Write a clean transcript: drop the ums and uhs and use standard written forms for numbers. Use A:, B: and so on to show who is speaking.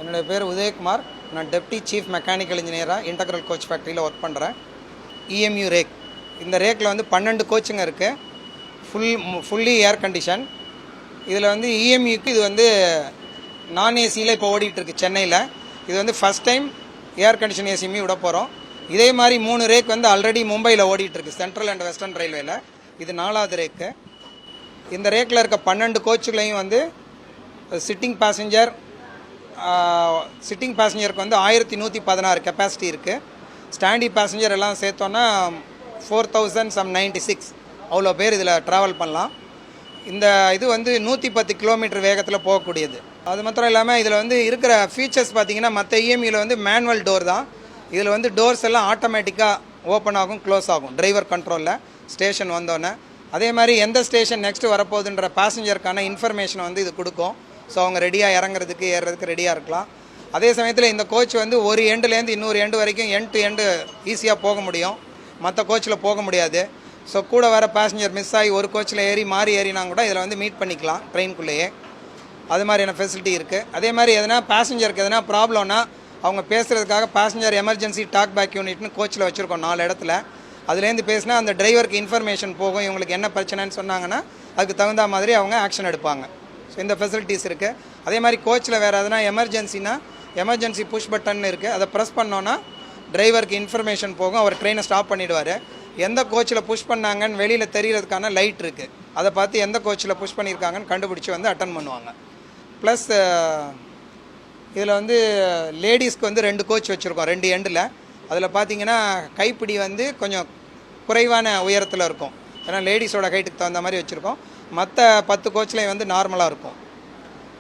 A: என்னுடைய பேர் உதயகுமார். நான் டெப்டி சீஃப் மெக்கானிக்கல் இன்ஜினியராக இன்டெக்ரல் கோச் ஃபேக்ட்ரியில் ஒர்க் பண்ணுறேன். இஎம்யூ ரேக், இந்த ரேக்கில் வந்து 12 கோச்சுங்க இருக்குது. Fully air condition. இதில் வந்து இஎம்யூக்கு இது வந்து நான் ஏசியில் இப்போ ஓடிட்டுருக்கு சென்னையில். இது வந்து ஃபஸ்ட் டைம் ஏர் கண்டிஷன் ஏசியுமே விட போகிறோம். இதே மாதிரி 3 ரேக் வந்து ஆல்ரெடி மும்பையில் ஓடிட்டுருக்கு, சென்ட்ரல் அண்ட் வெஸ்டர்ன் ரயில்வேயில். இது 4வது ரேக்கு. இந்த ரேக்கில் இருக்க 12 கோச்சுகளையும் வந்து சிட்டிங் பேசஞ்சருக்கு வந்து 1116 கெப்பாசிட்டி இருக்குது. ஸ்டாண்டிங் பேசஞ்சர் எல்லாம் சேர்த்தோன்னா 4096 அவ்வளோ பேர் இதில் ட்ராவல் பண்ணலாம். இந்த இது வந்து 110 கிலோமீட்டர் வேகத்தில் போகக்கூடியது. அது மாத்திரம் இல்லாமல் இதில் வந்து இருக்கிற ஃபீச்சர்ஸ் பார்த்திங்கன்னா மற்ற இஎம்யூவில் வந்து மேனுவல் டோர் தான். இதில் வந்து டோர்ஸ் எல்லாம் ஆட்டோமேட்டிக்காக ஓப்பன் ஆகும், க்ளோஸ் ஆகும் டிரைவர் கண்ட்ரோலில் ஸ்டேஷன் வந்தோன்னே. அதே மாதிரி எந்த ஸ்டேஷன் நெக்ஸ்ட்டு வரப்போகுதுன்ற பேசஞ்சருக்கான இன்ஃபர்மேஷன் வந்து இது கொடுக்கும். ஸோ அவங்க ரெடியாக இறங்குறதுக்கு ஏறுறதுக்கு ரெடியாக இருக்கலாம். அதே சமயத்தில் இந்த கோச் வந்து ஒரு எண்டுலேருந்து இன்னொரு எண்டு வரைக்கும் எண்ட் டு எண்டு ஈஸியாக போக முடியும், மற்ற கோச்சில் போக முடியாது. ஸோ கூட வர பேசஞ்சர் மிஸ் ஆகி ஒரு கோச்சில் மாறி ஏறினா கூட இதில் வந்து மீட் பண்ணிக்கலாம் ட்ரெயின்குள்ளேயே. அது மாதிரியான ஃபெசிலிட்டி இருக்குது. அதே மாதிரி எதனா பேசஞ்சருக்கு எதனா ப்ராப்ளம்னா அவங்க பேசுகிறதுக்காக பேசஞ்சர் எமர்ஜென்சி டாக் பேக் யூனிட்னு கோச்சில் வச்சுருக்கோம் 4 இடத்துல. அதுலேருந்து பேசினா அந்த டிரைவருக்கு இன்ஃபர்மேஷன் போகும். இவங்களுக்கு என்ன பிரச்சனைன்னு சொன்னாங்கன்னா அதுக்கு தகுந்த மாதிரி அவங்க ஆக்ஷன் எடுப்பாங்க. ஸோ இந்த ஃபெசிலிட்டிஸ் இருக்குது. அதே மாதிரி கோச்சில் வேறு எதனா எமர்ஜென்சினா எமர்ஜென்சி புஷ் பட்டன் இருக்குது. அதை ப்ரெஸ் பண்ணோன்னா டிரைவருக்கு இன்ஃபர்மேஷன் போகும், அவர் ட்ரெயினை ஸ்டாப் பண்ணிவிடுவார். எந்த கோச்சில் புஷ் பண்ணாங்கன்னு வெளியில் தெரியறதுக்கான லைட் இருக்குது. அதை பார்த்து எந்த கோச்சில் புஷ் பண்ணியிருக்காங்கன்னு கண்டுபிடிச்சி வந்து அட்டன் பண்ணுவாங்க. ப்ளஸ் இதில் வந்து லேடிஸ்க்கு வந்து 2 கோச் வச்சுருக்கோம் 2 எண்டில். அதில் பார்த்தீங்கன்னா கைப்பிடி வந்து கொஞ்சம் குறைவான உயரத்தில் இருக்கும், ஏன்னா லேடிஸோட ஹைட்டுக்கு தகுந்த மாதிரி வச்சுருக்கோம். மற்ற 10 கோச்லேயும் வந்து நார்மலாக இருக்கும்.